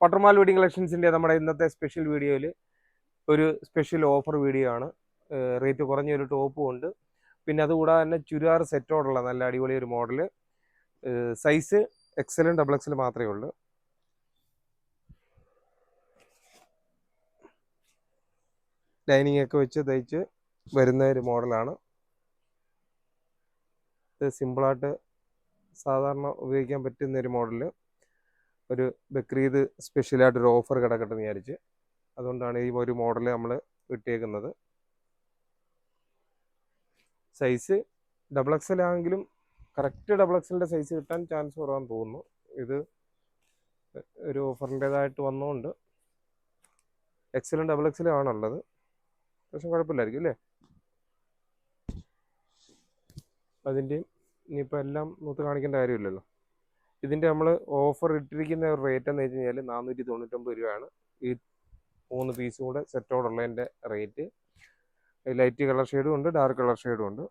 പട്ടർമാൽ wedding കളക്ഷൻസിൻ്റെ നമ്മുടെ ഇന്നത്തെ special വീഡിയോയിൽ ഒരു സ്പെഷ്യൽ ഓഫർ വീഡിയോ ആണ്. റേറ്റ് കുറഞ്ഞൊരു ടോപ്പും ഉണ്ട്. പിന്നെ അതുകൂടാതെ തന്നെ ചുരിദാർ സെറ്റോടുള്ള നല്ല അടിപൊളി ഒരു മോഡൽ. സൈസ് എക്സലും ഡബിൾ എക്സൽ മാത്രമേ ഉള്ളൂ. ലൈനിങ് ഒക്കെ വെച്ച് തയ്ച്ച് വരുന്ന ഒരു മോഡലാണ്. ഇത് സിമ്പിളായിട്ട് സാധാരണ ഉപയോഗിക്കാൻ പറ്റുന്ന ഒരു മോഡല്. ഒരു ബക്രീദ് സ്പെഷ്യലായിട്ടൊരു ഓഫർ കിടക്കട്ടെ എന്ന് വിചാരിച്ച് അതുകൊണ്ടാണ് ഈ ഒരു മോഡൽ നമ്മൾ ഇട്ടേക്കുന്നത്. സൈസ് ഡബിൾ എക്സൽ ആണെങ്കിലും കറക്റ്റ് ഡബിൾ എക്സലിൻ്റെ സൈസ് കിട്ടാൻ ചാൻസ് കുറവാന്ന് തോന്നുന്നു. ഇത് ഒരു ഓഫറിൻ്റേതായിട്ട് വന്നുകൊണ്ട് എക്സലും ഡബിൾ എക്സലും ആണുള്ളത്. പക്ഷെ കുഴപ്പമില്ലായിരിക്കും അല്ലേ. അതിൻ്റെയും ഇനിയിപ്പോൾ എല്ലാം നൂത്ത് കാണിക്കേണ്ട കാര്യമില്ലല്ലോ. ഇതിൻ്റെ നമ്മൾ ഓഫർ ഇട്ടിരിക്കുന്ന ഒരു റേറ്റ് എന്ന് വെച്ച് കഴിഞ്ഞാൽ 499 രൂപയാണ്. ഈ 3 പീസും കൂടെ സെറ്റോടുള്ളതിൻ്റെ റേറ്റ്. ലൈറ്റ് കളർ ഷെയ്ഡും ഉണ്ട്, ഡാർക്ക് കളർ ഷെയ്ഡും ഉണ്ട്.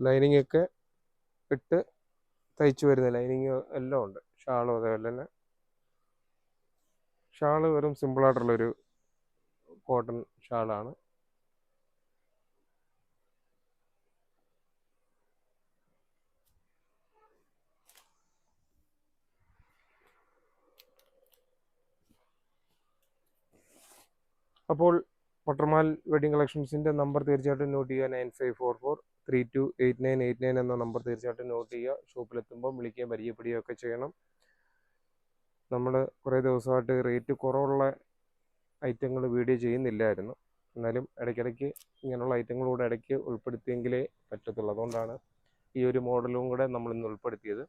ലൈനിങ് ഒക്കെ ഇട്ട് തയ്ച്ചു വരുന്ന ലൈനിങ് എല്ലാം ഉണ്ട്. ഷാളും അതേപോലെ തന്നെ. ഷാള് വെറും സിമ്പിളായിട്ടുള്ളൊരു കോട്ടൺ ഷാളാണ്. അപ്പോൾ പട്ടർമാൽ വെഡിങ് കളക്ഷൻസിൻ്റെ നമ്പർ തീർച്ചയായിട്ടും നോട്ട് ചെയ്യുക. 9544328989 എന്ന നമ്പർ തീർച്ചയായിട്ടും നോട്ട് ചെയ്യുക. ഷോപ്പിലെത്തുമ്പോൾ വിളിക്കുകയും പരിചയപ്പെടുകയും ഒക്കെ ചെയ്യണം. നമ്മൾ കുറേ ദിവസമായിട്ട് റേറ്റ് കുറവുള്ള ഐറ്റങ്ങൾ വീഡിയോ ചെയ്യുന്നില്ലായിരുന്നു. എന്നാലും ഇടയ്ക്കിടയ്ക്ക് ഇങ്ങനെയുള്ള ഐറ്റങ്ങളൂടെ ഇടയ്ക്ക് ഉൾപ്പെടുത്തിയെങ്കിലേ പറ്റത്തുള്ളൂ. അതുകൊണ്ടാണ് ഈ ഒരു മോഡലും കൂടെ നമ്മളിന്ന് ഉൾപ്പെടുത്തിയത്.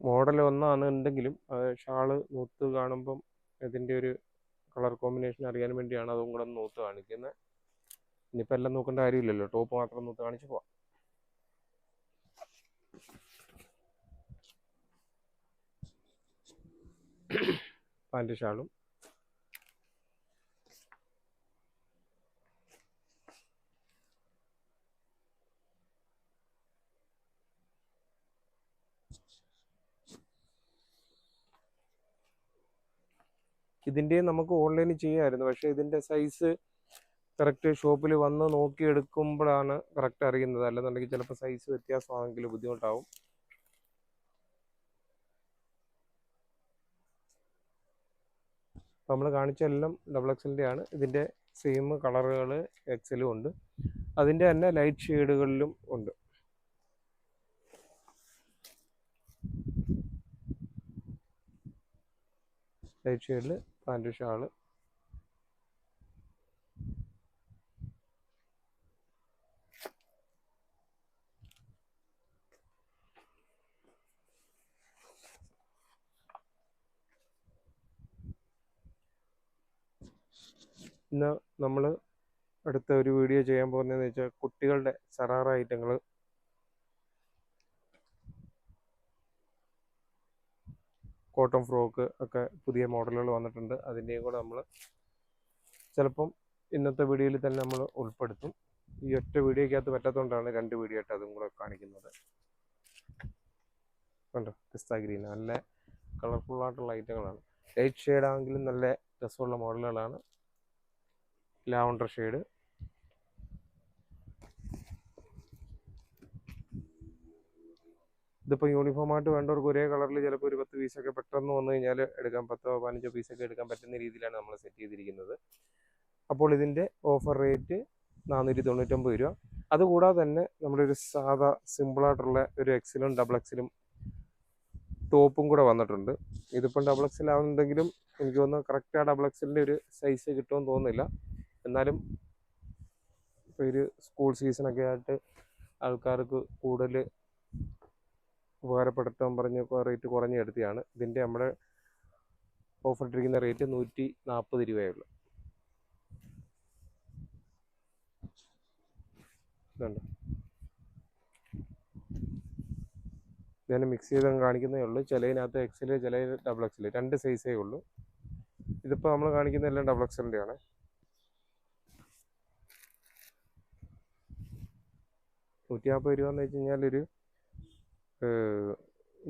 മോഡൽ ഒന്നാണെന്നുണ്ടെങ്കിലും ഷാള് നൂത്ത് കാണുമ്പം ഇതിൻ്റെ ഒരു കളർ കോമ്പിനേഷൻ അറിയാൻ വേണ്ടിയാണ് അതും കൂടെ നൂത്ത് കാണിക്കുന്നത്. ഇനിയിപ്പോൾ എല്ലാം നോക്കേണ്ട കാര്യമില്ലല്ലോ, ടോപ്പ് മാത്രം നൂത്ത് കാണിച്ച് പോവാം. പാൻറ് ഷാളും ഇതിൻ്റെ നമുക്ക് ഓൺലൈനിൽ ചെയ്യാമായിരുന്നു. പക്ഷേ ഇതിൻ്റെ സൈസ് കറക്റ്റ് ഷോപ്പിൽ വന്ന് നോക്കിയെടുക്കുമ്പോഴാണ് കറക്റ്റ് അറിയുന്നത്. അല്ലെന്നുണ്ടെങ്കിൽ ചിലപ്പോൾ സൈസ് വ്യത്യാസമാണെങ്കിൽ ബുദ്ധിമുട്ടാവും. നമ്മൾ കാണിച്ച എല്ലാം ഡബിൾ എക്സലിൻ്റെ ആണ്. ഇതിൻ്റെ സെയിം കളറുകൾ എക്സലും ഉണ്ട്. അതിൻ്റെ തന്നെ ലൈറ്റ് ഷെയ്ഡുകളിലും ഉണ്ട്. ലൈറ്റ് ഷെയ്ഡിൽ പാൻറ് ഷാള്. ഇന്ന് നമ്മൾ അടുത്ത ഒരു വീഡിയോ ചെയ്യാൻ പോകുന്നതെന്ന് വെച്ചാൽ കുട്ടികളുടെ സറാറ ഐറ്റങ്ങൾ. കോട്ടൺ ഫ്രോക്ക് ഒക്കെ പുതിയ മോഡലുകൾ വന്നിട്ടുണ്ട്. അതിൻ്റെയും കൂടെ നമ്മൾ ചിലപ്പം ഇന്നത്തെ വീഡിയോയിൽ തന്നെ നമ്മൾ ഉൾപ്പെടുത്തും. ഈ ഒറ്റ വീഡിയോയ്ക്കകത്ത് പറ്റാത്തതുകൊണ്ടാണ് 2 വീഡിയോ ആയിട്ട് അതും കൂടെ കാണിക്കുന്നത്. കണ്ടോ, പിസ്ത ഗ്രീൻ നല്ല കളർഫുള്ളായിട്ടുള്ള ഐറ്റങ്ങളാണ്. ലൈറ്റ് ഷെയ്ഡാണെങ്കിലും നല്ല രസമുള്ള മോഡലുകളാണ്. ലാവണ്ടർ ഷെയ്ഡ്, ഇതിപ്പോൾ യൂണിഫോമായിട്ട് വേണ്ടവർക്ക് ഒരേ കളറിൽ ചിലപ്പോൾ ഒരു 10 പീസൊക്കെ പെട്ടെന്ന് വന്നു കഴിഞ്ഞാൽ എടുക്കാം. 10-15 പീസൊക്കെ എടുക്കാൻ പറ്റുന്ന രീതിയിലാണ് നമ്മൾ സെറ്റ് ചെയ്തിരിക്കുന്നത്. അപ്പോൾ ഇതിൻ്റെ ഓഫർ റേറ്റ് 499 രൂപ. അതുകൂടാതെ തന്നെ നമ്മുടെ ഒരു സാധാ സിമ്പിളായിട്ടുള്ള ഒരു എക്സലും ഡബിൾ എക്സലും ടോപ്പും കൂടെ വന്നിട്ടുണ്ട്. ഇതിപ്പം ഡബിൾ എക്സൽ ആവുന്നുണ്ടെങ്കിലും എനിക്ക് തോന്നുന്നു കറക്റ്റ് ആ ഡബിൾ എക്സലിൻ്റെ ഒരു സൈസ് കിട്ടുമെന്ന് തോന്നുന്നില്ല. എന്നാലും ഇപ്പോൾ ഒരു സ്കൂൾ സീസണൊക്കെ ആയിട്ട് ആൾക്കാർക്ക് കൂടുതൽ ഉപകാരപ്പെടുത്താൻ പറഞ്ഞ് റേറ്റ് കുറഞ്ഞ് എടുത്തതാണ്. ഇതിൻ്റെ നമ്മുടെ ഓഫർ ഇട്ടിരിക്കുന്ന റേറ്റ് 140 രൂപയേ ഉള്ളൂ. ഇതുണ്ട്, ഞാൻ മിക്സ് ചെയ്ത് കാണിക്കുന്നേ ഉള്ളൂ. ചിലതിനകത്ത് എക്സൽ, ചില ഡബിൾ എക്സൽ, രണ്ട് സൈസേ ഉള്ളൂ. ഇതിപ്പോൾ നമ്മൾ കാണിക്കുന്ന എല്ലാം ഡബിൾ എക്സലിൻ്റെ ആണ്. 140 രൂപ എന്ന് വെച്ച് കഴിഞ്ഞാൽ ഒരു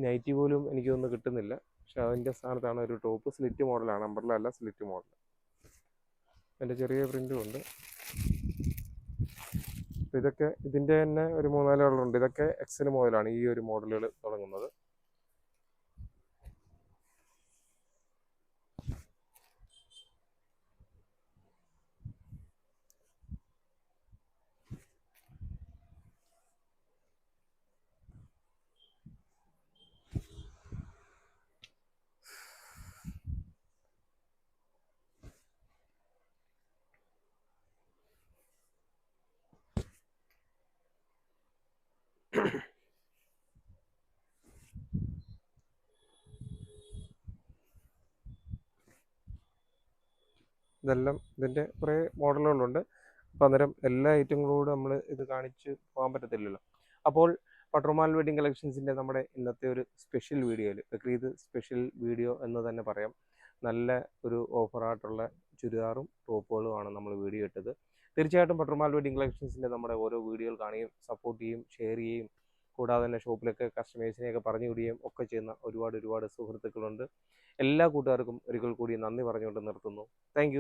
നൈറ്റി പോലും എനിക്കൊന്നും കിട്ടുന്നില്ല. പക്ഷെ അതിൻ്റെ സ്ഥാനത്താണ് ഒരു ടോപ്പ് സ്ലിറ്റ് മോഡലാണ്, അംബ്രല്ല അല്ല, സ്ലിറ്റ് മോഡൽ. അതിൻ്റെ ചെറിയ പ്രിൻറ്റും ഉണ്ട്. ഇതൊക്കെ ഇതിൻ്റെ തന്നെ ഒരു 3-4 കളറുണ്ട്. ഇതൊക്കെ എക്സൽ മുതലാണ് ഈ ഒരു മോഡലുകൾ തുടങ്ങുന്നത്. ഇതെല്ലാം ഇതിൻ്റെ കുറേ മോഡലുകളുണ്ട്. അപ്പോൾ അന്നേരം എല്ലാ ഐറ്റങ്ങളോടും നമ്മൾ ഇത് കാണിച്ച് പോകാൻ പറ്റത്തില്ലല്ലോ. അപ്പോൾ പട്രോമാൽ വെഡിങ് കളക്ഷൻസിൻ്റെ നമ്മുടെ ഇന്നത്തെ ഒരു സ്പെഷ്യൽ വീഡിയോയിൽ, ബക്രീദ് സ്പെഷ്യൽ വീഡിയോ എന്ന് തന്നെ പറയാം, നല്ല ഒരു ഓഫറായിട്ടുള്ള ചുരിദാറും ടോപ്പുകളുമാണ് നമ്മൾ വീഡിയോ ഇട്ടത്. തീർച്ചയായിട്ടും പട്രോമാൽ വെഡിങ് കളക്ഷൻസിൻ്റെ നമ്മുടെ ഓരോ വീഡിയോകൾ കാണുകയും സപ്പോർട്ട് ചെയ്യുകയും ഷെയർ ചെയ്യുകയും, കൂടാതെ തന്നെ ഷോപ്പിലൊക്കെ കസ്റ്റമേഴ്സിനെയൊക്കെ പറഞ്ഞു വിടുകയും ഒക്കെ ചെയ്യുന്ന ഒരുപാട് സുഹൃത്തുക്കളുണ്ട്. എല്ലാ കൂട്ടുകാർക്കും ഒരിക്കൽ കൂടി നന്ദി പറഞ്ഞുകൊണ്ട് നിർത്തുന്നു. താങ്ക്